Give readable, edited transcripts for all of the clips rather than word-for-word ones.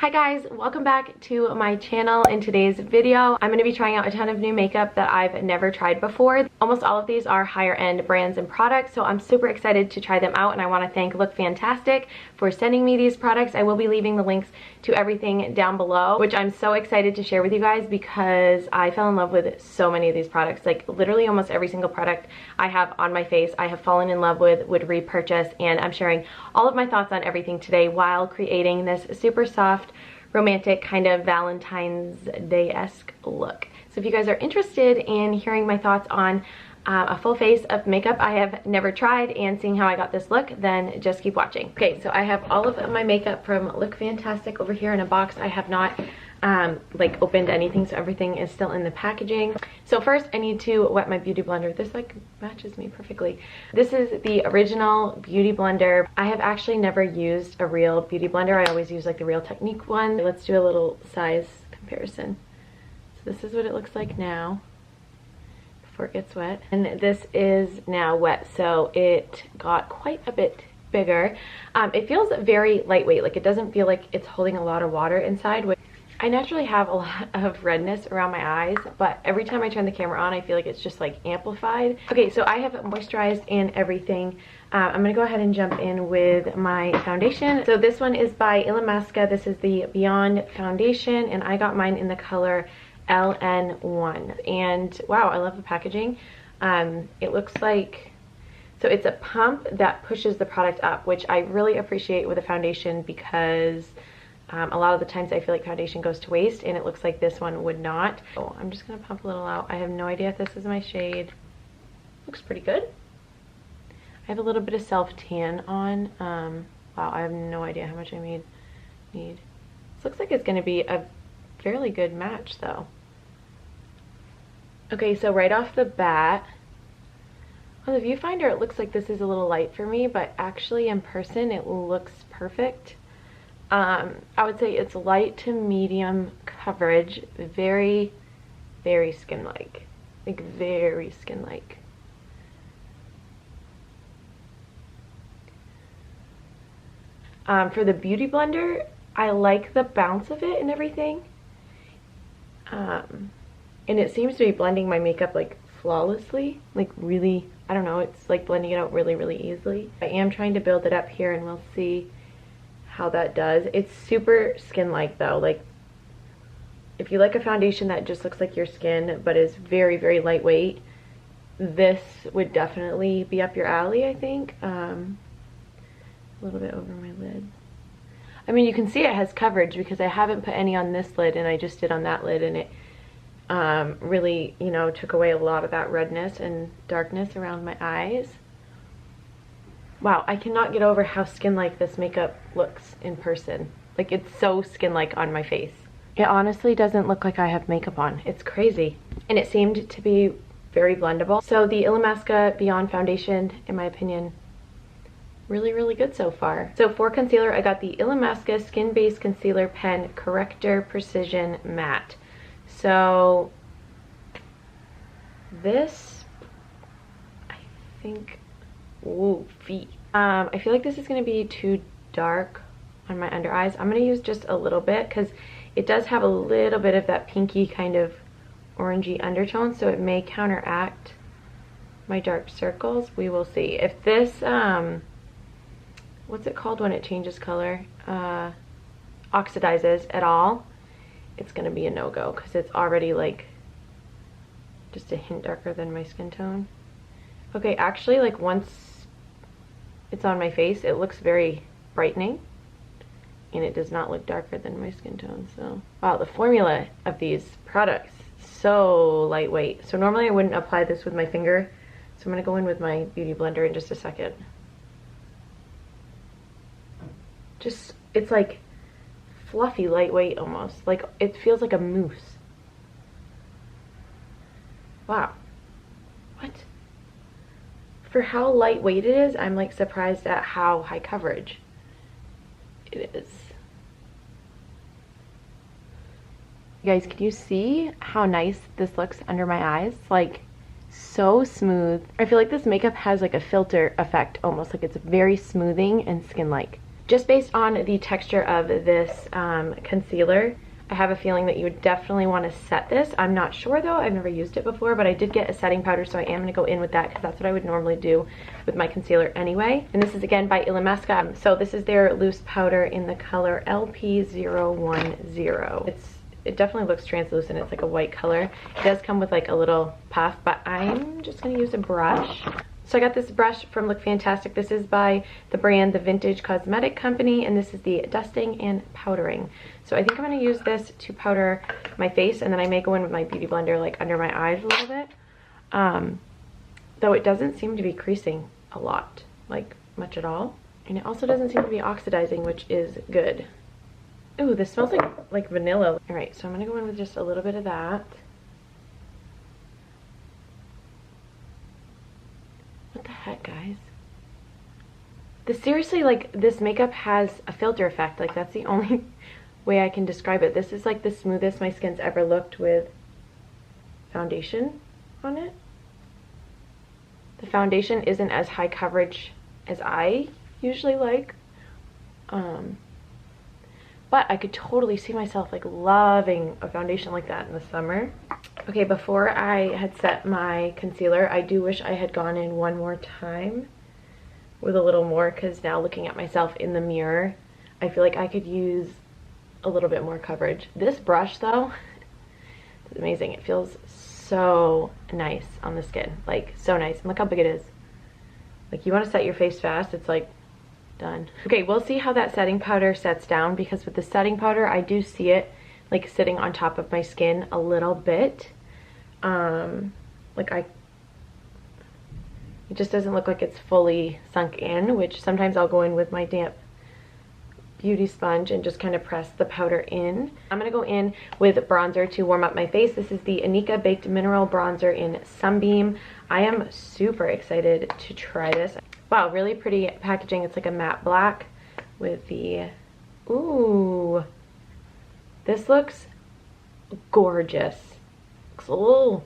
Hi guys, welcome back to my channel. In today's video, I'm going to be trying out a ton of new makeup that I've never tried before. Almost all of these are higher end brands and products, so I'm super excited to try them out, and I want to thank LOOKFANTASTIC for sending me these products. I will be leaving the links to everything down below, which I'm so excited to share with you guys because I fell in love with so many of these products. Like literally almost every single product I have on my face, I have fallen in love with, would repurchase, and I'm sharing all of my thoughts on everything today while creating this super soft, romantic kind of Valentine's Day-esque look. So if you guys are interested in hearing my thoughts on a full face of makeup I have never tried and seeing how I got this look, then just keep watching. Okay, so I have all of my makeup from LOOKFANTASTIC over here in a box. I have not like opened anything, so everything is still in the packaging. So first I need to wet my beauty blender. This like matches me perfectly. This is the original beauty blender. I have actually never used a real beauty blender. I always use like the Real Technique one. Let's do a little size comparison. So this is what it looks like now before it gets wet, and this is now wet, so it got quite a bit bigger. It feels very lightweight, like it doesn't feel like it's holding a lot of water inside. I naturally have a lot of redness around my eyes, but every time I turn the camera on, I feel like it's just like amplified. Okay, so I have moisturized and everything. I'm gonna go ahead and jump in with my foundation. So this one is by Illamasqua. This is the Beyond Foundation, and I got mine in the color LN1. And wow, I love the packaging. It looks like, so it's a pump that pushes the product up, which I really appreciate with a foundation because a lot of the times I feel like foundation goes to waste, and it looks like this one would not. So I'm just gonna pump a little out. I have no idea if this is my shade. Looks pretty good. I have a little bit of self-tan on. Wow, I have no idea how much I need. This looks like it's gonna be a fairly good match though. Okay, so right off the bat, on the viewfinder it looks like this is a little light for me, but actually in person it looks perfect. I would say it's light to medium coverage, very, very skin-like, like very skin-like. For the beauty blender, I like the bounce of it and everything. And it seems to be blending my makeup like flawlessly, like really, I don't know, it's like blending it out really, really easily. I am trying to build it up here and we'll see how that does. It's super skin-like though. Like if you like a foundation that just looks like your skin but is very, very lightweight, this would definitely be up your alley, I think. A little bit over my lid. I mean, you can see it has coverage because I haven't put any on this lid and I just did on that lid, and it really, you know, took away a lot of that redness and darkness around my eyes. Wow, I cannot get over how skin-like this makeup looks in person. Like, it's so skin-like on my face. It honestly doesn't look like I have makeup on. It's crazy. And it seemed to be very blendable. So the Illamasqua Beyond Foundation, in my opinion, really, really good so far. So for concealer, I got the Illamasqua Skin Based Concealer Pen Corrector Precision Matte. So this, I think, ooh, feet. I feel like this is going to be too dark on my under eyes. I'm going to use just a little bit because it does have a little bit of that pinky kind of orangey undertone, so it may counteract my dark circles. We will see. If this, what's it called when it changes color? Oxidizes at all, it's going to be a no-go because it's already like just a hint darker than my skin tone. Okay, actually, like once it's on my face, it looks very brightening, and it does not look darker than my skin tone. So wow, the formula of these products, so lightweight. So normally I wouldn't apply this with my finger, so I'm going to go in with my beauty blender in just a second. Just, it's like fluffy lightweight almost, like it feels like a mousse. Wow, what? For how lightweight it is, I'm like surprised at how high coverage it is. You guys, can you see how nice this looks under my eyes? Like, so smooth. I feel like this makeup has like a filter effect almost, like it's very smoothing and skin-like. Just based on the texture of this concealer, I have a feeling that you would definitely want to set this. I'm not sure though, I've never used it before, but I did get a setting powder, so I am going to go in with that because that's what I would normally do with my concealer anyway. And this is again by Illamasqua. So this is their loose powder in the color LP010. It definitely looks translucent. It's like a white color. It does come with like a little puff, but I'm just going to use a brush. So I got this brush from LOOKFANTASTIC. This is by the brand The Vintage Cosmetic Company, and this is the dusting and powdering. So I think I'm going to use this to powder my face, and then I may go in with my beauty blender like under my eyes a little bit. Though it doesn't seem to be creasing a lot, like much at all. And it also doesn't seem to be oxidizing, which is good. Ooh, this smells like vanilla. All right, so I'm going to go in with just a little bit of that. What the heck, guys? This seriously, like, this makeup has a filter effect. Like, that's the only way I can describe it. This is like the smoothest my skin's ever looked with foundation on it. The foundation isn't as high coverage as I usually like. But I could totally see myself like loving a foundation like that in the summer. Okay, before I had set my concealer, I do wish I had gone in one more time with a little more, because now looking at myself in the mirror, I feel like I could use a little bit more coverage. This brush though, is amazing. It feels so nice on the skin, like so nice. And look how big it is. Like, you want to set your face fast, it's like done. Okay, we'll see how that setting powder sets down, because with the setting powder I do see it like sitting on top of my skin a little bit. It just doesn't look like it's fully sunk in, which sometimes I'll go in with my damp beauty sponge and just kind of press the powder in. I'm gonna go in with bronzer to warm up my face. This is the Anika Baked Mineral Bronzer in Sunbeam. I am super excited to try this. Wow, really pretty packaging. It's like a matte black with the, ooh, this looks gorgeous. Looks a little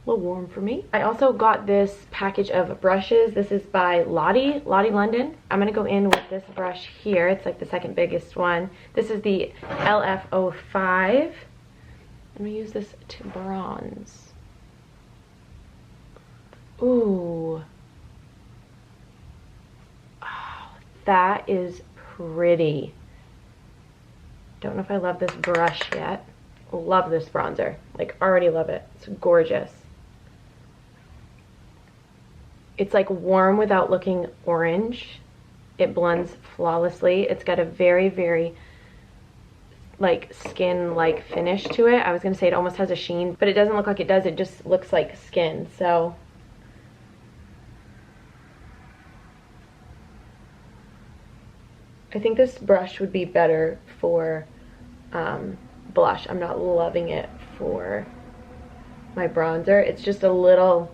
warm for me. I also got this package of brushes. This is by Lottie London. I'm gonna go in with this brush here. It's like the second biggest one. This is the LF05. I'm gonna use this to bronze. Ooh. Oh, that is pretty. Don't know if I love this brush yet. Love this bronzer. Like, already love it. It's gorgeous. It's like warm without looking orange. It blends flawlessly. It's got a very, very like skin-like finish to it. I was gonna say it almost has a sheen, but it doesn't look like it does. It just looks like skin. So I think this brush would be better for blush. I'm not loving it for my bronzer. It's just a little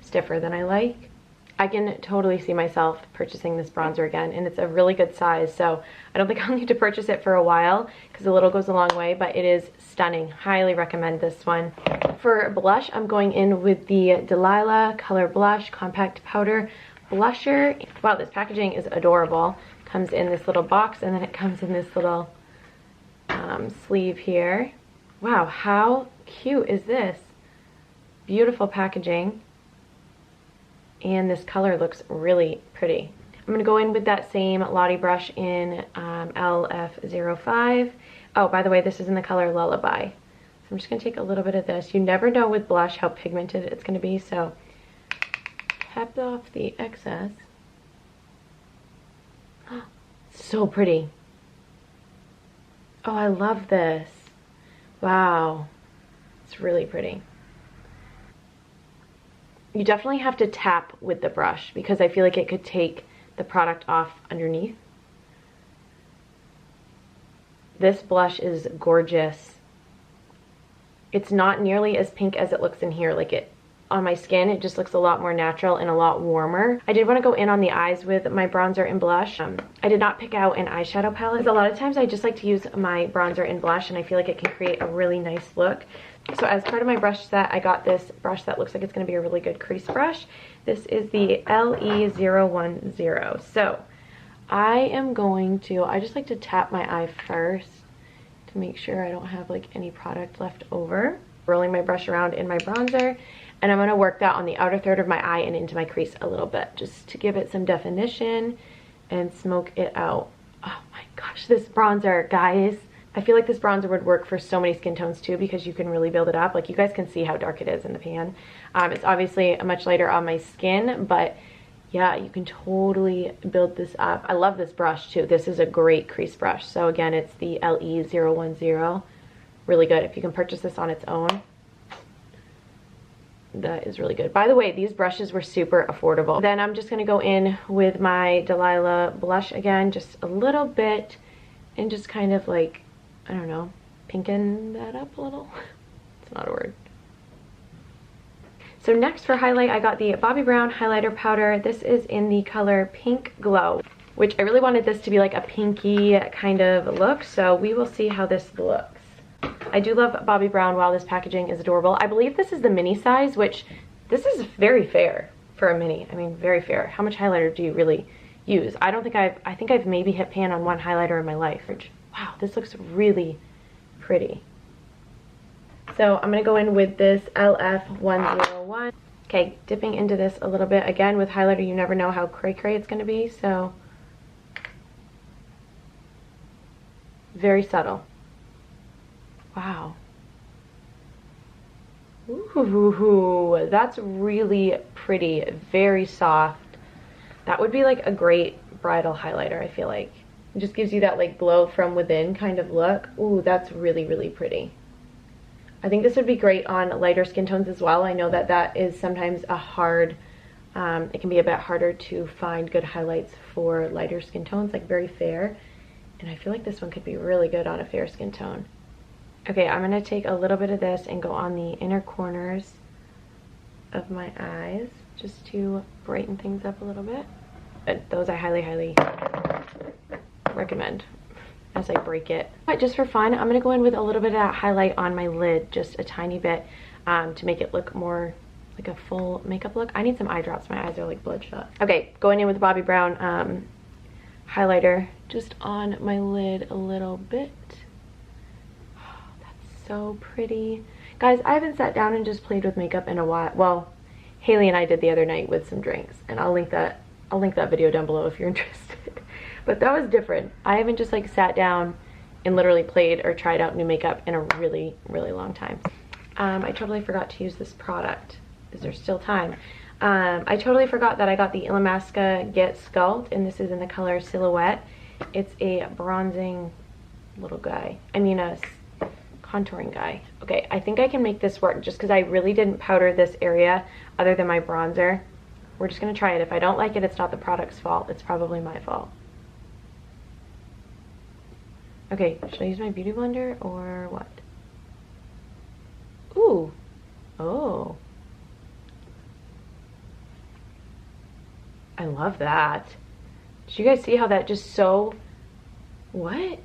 stiffer than I like. I can totally see myself purchasing this bronzer again, and it's a really good size, so I don't think I'll need to purchase it for a while because a little goes a long way, but it is stunning. Highly recommend this one. For blush, I'm going in with the Delilah Color Blush Compact Powder Blusher. Wow, this packaging is adorable. Comes in this little box, and then it comes in this little sleeve here. Wow, how cute is this? Beautiful packaging. And this color looks really pretty. I'm going to go in with that same Lottie brush in LF05. Oh, by the way, this is in the color Lullaby. So I'm just going to take a little bit of this. You never know with blush how pigmented it's going to be, so tap off the excess. So pretty. Oh, I love this. Wow. It's really pretty. You definitely have to tap with the brush because I feel like it could take the product off underneath. This blush is gorgeous. It's not nearly as pink as it looks in here. Like, it on my skin, it just looks a lot more natural and a lot warmer. I did want to go in on the eyes with my bronzer and blush. I did not pick out an eyeshadow palette. A lot of times I just like to use my bronzer and blush, and I feel like it can create a really nice look. So as part of my brush set, I got this brush that looks like it's going to be a really good crease brush. This is the LE010. So I am going to, I just like to tap my eye first to make sure I don't have like any product left over. Rolling my brush around in my bronzer, and I'm going to work that on the outer third of my eye and into my crease a little bit, just to give it some definition and smoke it out. Oh my gosh, this bronzer, guys. I feel like this bronzer would work for so many skin tones too, because you can really build it up. Like, you guys can see how dark it is in the pan. It's obviously much lighter on my skin, but yeah, you can totally build this up. I love this brush too. This is a great crease brush. So again, it's the LE010. Really good. If you can purchase this on its own, that is really good. By the way, these brushes were super affordable. Then I'm just going to go in with my Delilah blush again, just a little bit, and just kind of like, I don't know, pinken that up a little. It's not a word. So next for highlight, I got the Bobbi Brown highlighter powder. This is in the color Pink Glow, which I really wanted this to be like a pinky kind of look. So we will see how this looks. I do love Bobbi Brown. While this packaging is adorable. I believe this is the mini size, which this is very fair for a mini. I mean, very fair. How much highlighter do you really use? I think I've maybe hit pan on one highlighter in my life. Wow, this looks really pretty. So I'm going to go in with this LF101. Okay, dipping into this a little bit. Again, with highlighter, you never know how cray-cray it's going to be. So very subtle. Wow. Ooh, that's really pretty. Very soft. That would be like a great bridal highlighter, I feel like. It just gives you that like glow from within kind of look. Ooh, that's really, really pretty. I think this would be great on lighter skin tones as well. I know that that is sometimes a hard, it can be a bit harder to find good highlights for lighter skin tones, like very fair. And I feel like this one could be really good on a fair skin tone. Okay, I'm going to take a little bit of this and go on the inner corners of my eyes just to brighten things up a little bit. But those I highly, highly recommend as I break it. But just for fun, I'm going to go in with a little bit of that highlight on my lid, just a tiny bit, to make it look more like a full makeup look. I need some eye drops. My eyes are like bloodshot. Okay, going in with the Bobbi Brown highlighter just on my lid a little bit. So pretty. Guys, I haven't sat down and just played with makeup in a while. Well, Haley and I did the other night with some drinks, and I'll link that video down below if you're interested. But that was different. I haven't just like sat down and literally played or tried out new makeup in a really, really long time. I totally forgot to use this product. Is there still time? I totally forgot that I got the Illamasqua Get Sculpt, and this is in the color Silhouette. It's a bronzing little guy. I mean a contouring guy. Okay, I think I can make this work just because I really didn't powder this area other than my bronzer. We're just going to try it. If I don't like it, it's not the product's fault. It's probably my fault. Okay, should I use my beauty blender or what? Ooh. Oh. I love that. Did you guys see how that just so... What?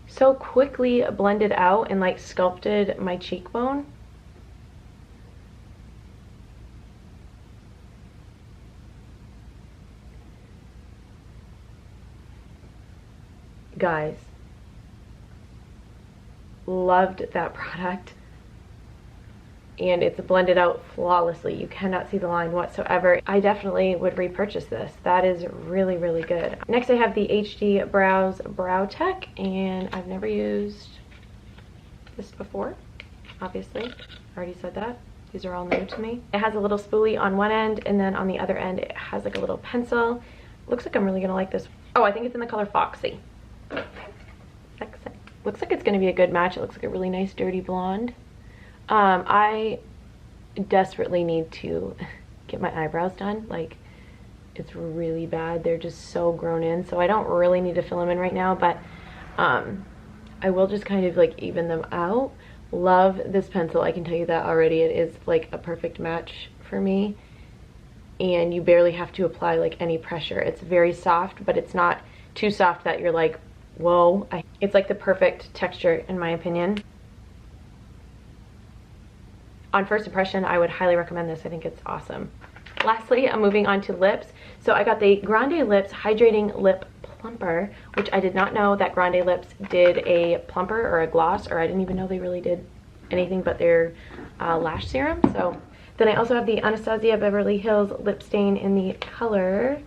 So quickly blended out and like sculpted my cheekbone. Guys, loved that product, and it's blended out flawlessly. You cannot see the line whatsoever. I definitely would repurchase this. That is really, really good. Next I have the HD Brows Brow Tech, and I've never used this before, obviously. I already said that. These are all new to me. It has a little spoolie on one end, and then on the other end it has like a little pencil. Looks like I'm really gonna like this. Oh, I think it's in the color Foxy. Looks like it's gonna be a good match. It looks like a really nice dirty blonde. I desperately need to get my eyebrows done. Like, it's really bad. They're just so grown in, so I don't really need to fill them in right now, but I will just kind of like even them out. Love this pencil, I can tell you that already. It is like a perfect match for me, and you barely have to apply like any pressure. It's very soft, but it's not too soft that you're like, whoa. It's like the perfect texture in my opinion. On first impression, I would highly recommend this. I think it's awesome. Lastly, I'm moving on to lips. So I got the Grande Lips Hydrating Lip Plumper, which I did not know that Grande Lips did a plumper or a gloss, or I didn't even know they really did anything but their lash serum. So then I also have the Anastasia Beverly Hills lip stain in the color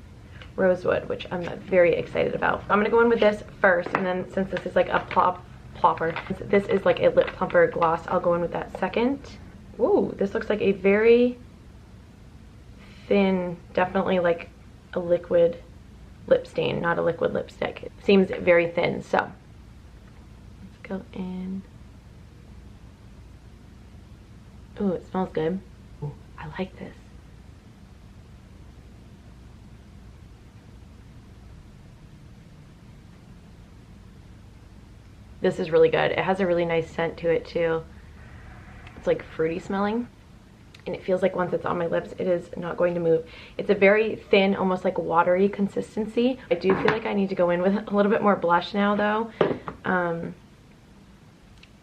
Rosewood, which I'm very excited about. I'm gonna go in with this first, and then since this is like a plopper, since this is like a lip plumper gloss, I'll go in with that second. Ooh, this looks like a very thin, definitely like a liquid lip stain, not a liquid lipstick. It seems very thin, so let's go in. Ooh, it smells good. Ooh, I like this. This is really good. It has a really nice scent to it too. It's like fruity smelling, and it feels like once it's on my lips, it is not going to move. It's a very thin, almost like watery consistency. I do feel like I need to go in with a little bit more blush now though.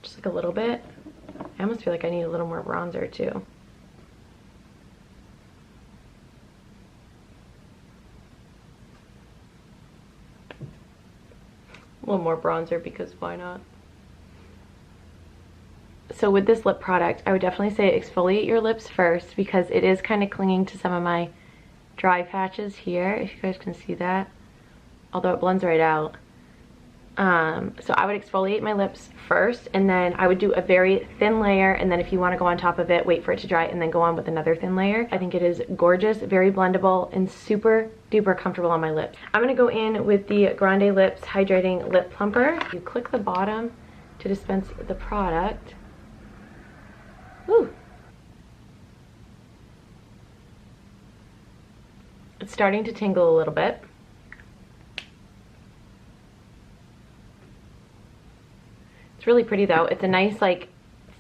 Just like a little bit. I almost feel like I need a little more bronzer too. A little more bronzer, because why not? So with this lip product, I would definitely say exfoliate your lips first, because it is kind of clinging to some of my dry patches here, if you guys can see that, although it blends right out. So I would exfoliate my lips first, and then I would do a very thin layer, and then if you want to go on top of it, wait for it to dry and then go on with another thin layer. I think it is gorgeous, very blendable, and super duper comfortable on my lips. I'm going to go in with the Grande Lips Hydrating Lip Plumper. You click the bottom to dispense the product. Woo! It's starting to tingle a little bit. It's really pretty though. It's a nice, like,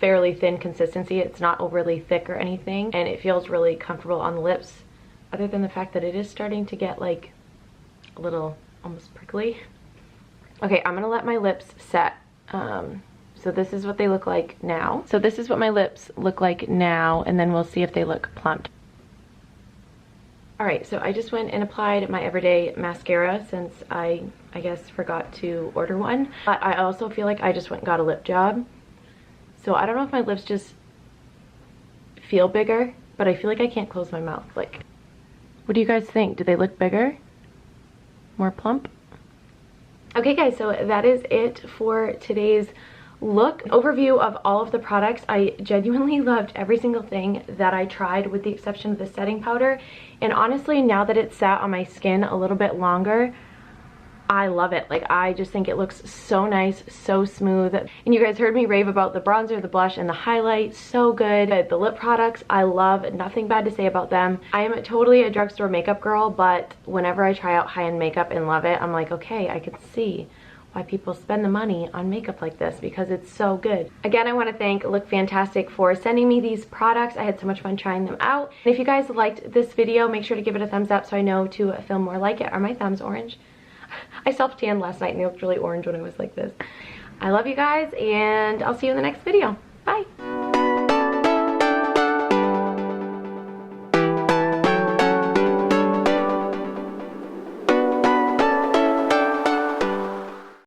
fairly thin consistency. It's not overly thick or anything, and it feels really comfortable on the lips, other than the fact that it is starting to get like a little almost prickly. Okay, I'm gonna let my lips set. So this is what they look like now. So this is what my lips look like now, and then we'll see if they look plumped. Alright, so I just went and applied my everyday mascara, since I guess forgot to order one. But I also feel like I just went and got a lip job. So I don't know if my lips just feel bigger, but I feel like I can't close my mouth. Like, what do you guys think? Do they look bigger? More plump? Okay guys, so that is it for today's look overview of all of the products. I genuinely loved every single thing that I tried, with the exception of the setting powder. And honestly, now that it's sat on my skin a little bit longer, I love it. Like, I just think it looks so nice, so smooth. And you guys heard me rave about the bronzer, the blush, and the highlight. So good. The lip products, I love. Nothing bad to say about them. I am totally a drugstore makeup girl, but whenever I try out high-end makeup and love it, I'm like, okay, I can see why people spend the money on makeup like this, because it's so good. Again, I want to thank Look Fantastic for sending me these products. I had so much fun trying them out. And if you guys liked this video, make sure to give it a thumbs up so I know to film more like it. Are my thumbs orange? I self-tanned last night and they looked really orange when I was like this. I love you guys, and I'll see you in the next video.